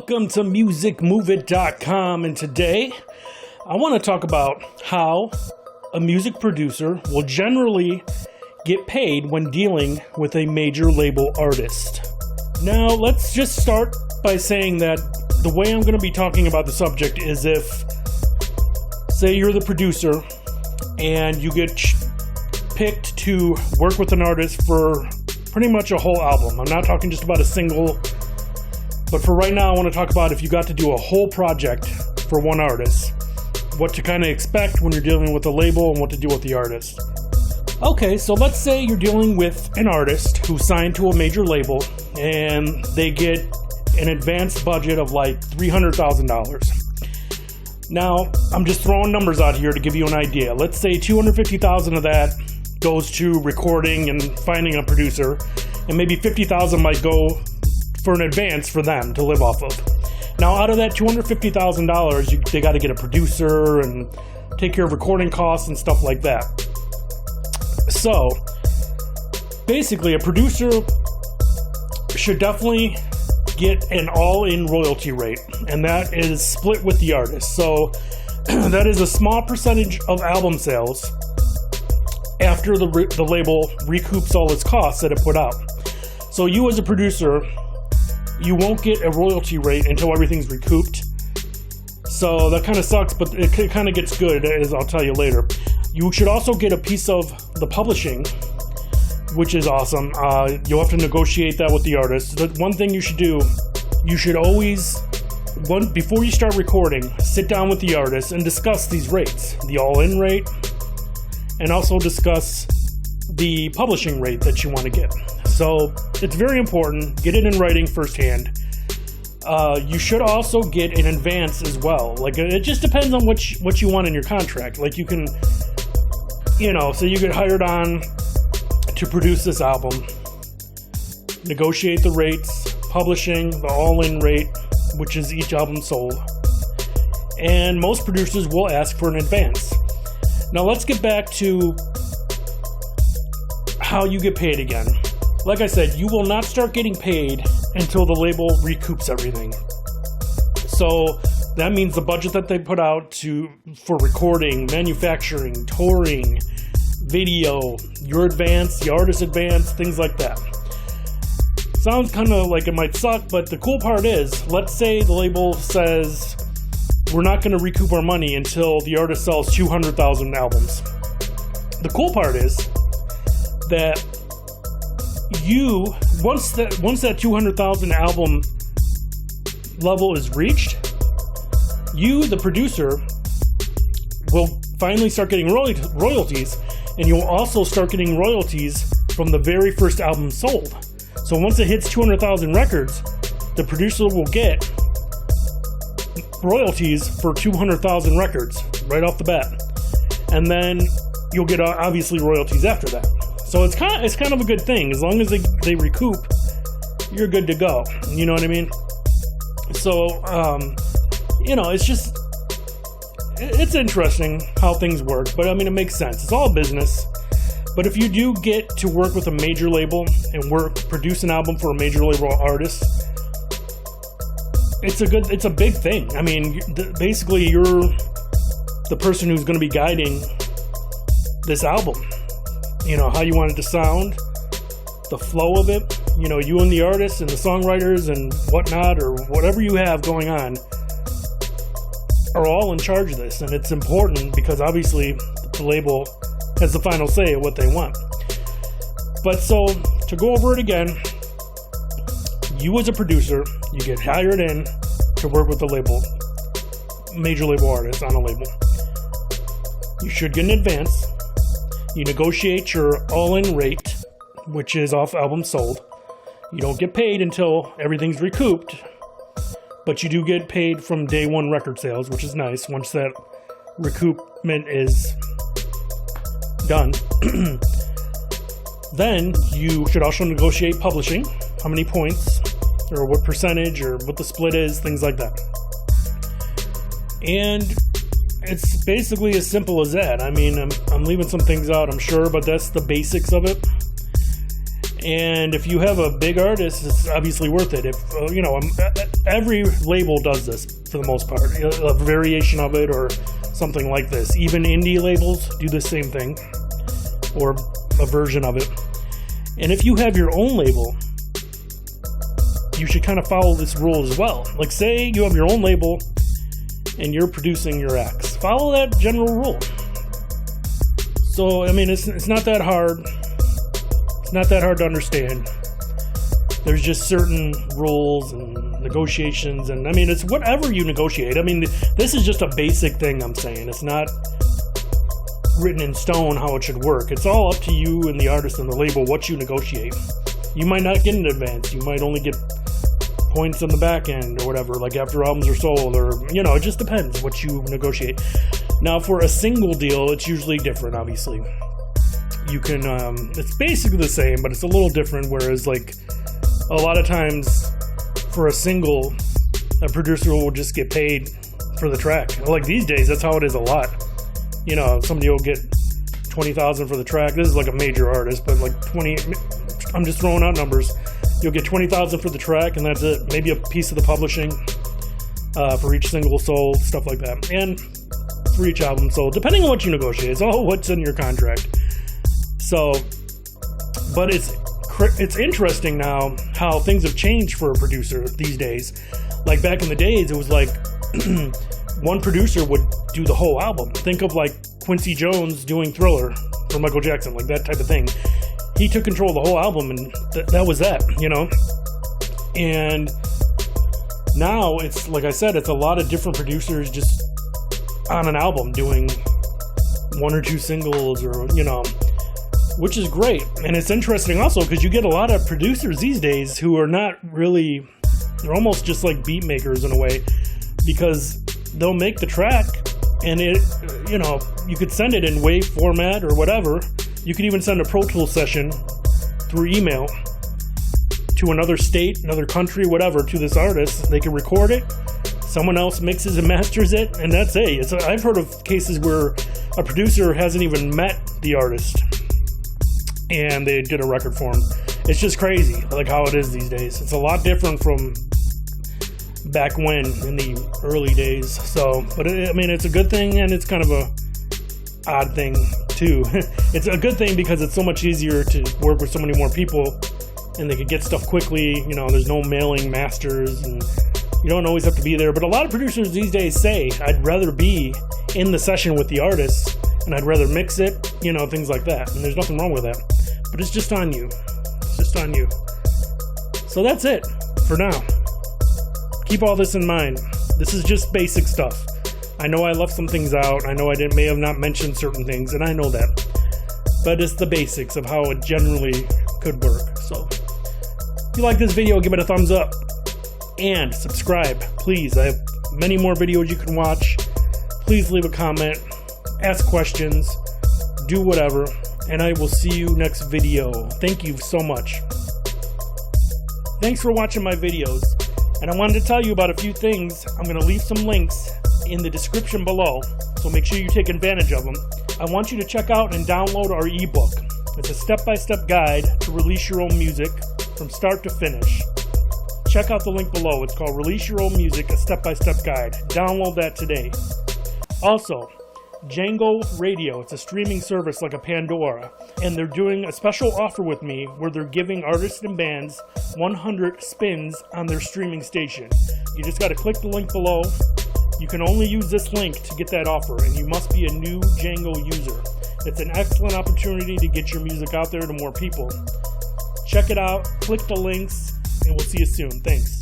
Welcome to musicmoveit.com, and today I want to talk about how a music producer will generally get paid when dealing with a major label artist. Now, let's just start by saying that the way I'm going to be talking about the subject is if, say you're the producer and you get picked to work with an artist for pretty much a whole album. I'm not talking just about a single, but for right now I want to talk about if you got to do a whole project for one artist, what to kind of expect when you're dealing with a label and what to do with the artist. Okay, so let's say you're dealing with an artist who's signed to a major label and they get an advanced budget of like $300,000. Now, I'm just throwing numbers out here to give you an idea. Let's say $250,000 of that goes to recording and finding a producer, and maybe $50,000 might go for an advance for them to live off of. Now, out of that $250,000, they got to get a producer and take care of recording costs and stuff like that. So, basically, a producer should definitely get an all-in royalty rate, and that is split with the artist. So, that is a small percentage of album sales after the label recoups all its costs that it put out. So, you as a producer, you won't get a royalty rate until everything's recouped. So that kind of sucks, but it kind of gets good, as I'll tell you later. You should also get a piece of the publishing, which is awesome. You'll have to negotiate that with the artist. The one thing you should do, you should always, before you start recording, sit down with the artist and discuss these rates. The all-in rate, and also discuss the publishing rate that you want to get. So it's very important. Get it in writing firsthand. You should also get an advance as well. Like, it just depends on what you want in your contract. Like, you can, so you get hired on to produce this album, negotiate the rates, publishing, the all-in rate, which is each album sold. And most producers will ask for an advance. Now let's get back to how you get paid again. Like I said, you will not start getting paid until the label recoups everything. So that means the budget that they put out for recording, manufacturing, touring, video, your advance, the artist advance, things like that. Sounds kind of like it might suck, but the cool part is, let's say the label says, we're not going to recoup our money until the artist sells 200,000 albums. The cool part is that once that 200,000 album level is reached, you, the producer, will finally start getting royalties, and you'll also start getting royalties from the very first album sold. So once it hits 200,000 records, the producer will get royalties for 200,000 records right off the bat, and then you'll get obviously royalties after that. So it's kind of a good thing. As long as they recoup, you're good to go. You know what I mean? So, it's interesting how things work. But, I mean, it makes sense. It's all business. But if you do get to work with a major label and produce an album for a major label artist, it's a big thing. I mean, basically, you're the person who's going to be guiding this album. How you want it to sound, the flow of it, you and the artists and the songwriters and whatnot, or whatever you have going on, are all in charge of this. And it's important because obviously the label has the final say of what they want. But so, to go over it again, you as a producer, you get hired in to work with the label, major label artist on a label. You should get an advance. You negotiate your all-in rate, which is off album sold. You don't get paid until everything's recouped, but you do get paid from day one record sales, which is nice once that recoupment is done. Then you should also negotiate publishing, how many points, or what percentage, or what the split is, things like that. And it's basically as simple as that. I mean, I'm leaving some things out, I'm sure, but that's the basics of it. And if you have a big artist, it's obviously worth it. If every label does this for the most part, a variation of it or something like this. Even indie labels do the same thing, or a version of it. And if you have your own label, you should kind of follow this rule as well. Like, say you have your own label and you're producing your acts. Follow that general rule. So, I mean, it's not that hard. It's not that hard to understand. There's just certain rules and negotiations, and I mean, it's whatever you negotiate. I mean, this is just a basic thing I'm saying. It's not written in stone how it should work. It's all up to you and the artist and the label what you negotiate. You might not get an advance. You might only get points on the back end or whatever, like after albums are sold, or, it just depends what you negotiate. Now, for a single deal, it's usually different, obviously. You can, it's basically the same, but it's a little different, whereas, like, a lot of times for a single, a producer will just get paid for the track. Like, these days, that's how it is a lot. Somebody will get $20,000 for the track. This is like a major artist, but like 20, I'm just throwing out numbers. You'll get $20,000 for the track, and that's it. Maybe a piece of the publishing for each single sold, stuff like that. And for each album sold, depending on what you negotiate. It's all what's in your contract. So, but it's interesting now how things have changed for a producer these days. Like, back in the days, it was like one producer would do the whole album. Think of like Quincy Jones doing Thriller for Michael Jackson, like that type of thing. He took control of the whole album, and that was that, And now it's, like I said, it's a lot of different producers just on an album doing one or two singles, or, which is great. And it's interesting also because you get a lot of producers these days who are not really, they're almost just like beat makers in a way, because they'll make the track and it, you could send it in WAV format or whatever. You could even send a Pro Tools session through email to another state, another country, whatever, to this artist. They can record it, someone else mixes and masters it, and that's it. I've heard of cases where a producer hasn't even met the artist and they did a record for him. It's just crazy, like how it is these days. It's a lot different from back when, in the early days. So, but it's a good thing, and it's kind of a odd thing too. It's a good thing because it's so much easier to work with so many more people, and they can get stuff quickly. There's no mailing masters, and you don't always have to be there. But a lot of producers these days say, I'd rather be in the session with the artist, and I'd rather mix it, things like that. And there's nothing wrong with that. But it's just on you. It's just on you. So that's it for now. Keep all this in mind. This is just basic stuff. I know I left some things out. I know I may have not mentioned certain things, and I know that. But it's the basics of how it generally could work. So if you like this video, give it a thumbs up. And subscribe, please. I have many more videos you can watch. Please leave a comment. Ask questions. Do whatever. And I will see you next video. Thank you so much. Thanks for watching my videos. And I wanted to tell you about a few things. I'm going to leave some links in the description below, so make sure you take advantage of them. I want you to check out and download our ebook. It's a step-by-step guide to release your own music from start to finish. Check out the link below. It's called Release Your Own Music, a step-by-step guide. Download that today. Also, Jango Radio, it's a streaming service like a Pandora, and they're doing a special offer with me where they're giving artists and bands 100 spins on their streaming station. You just got to click the link below. You can only use this link to get that offer, and you must be a new Jango user. It's an excellent opportunity to get your music out there to more people. Check it out, click the links, and we'll see you soon. Thanks.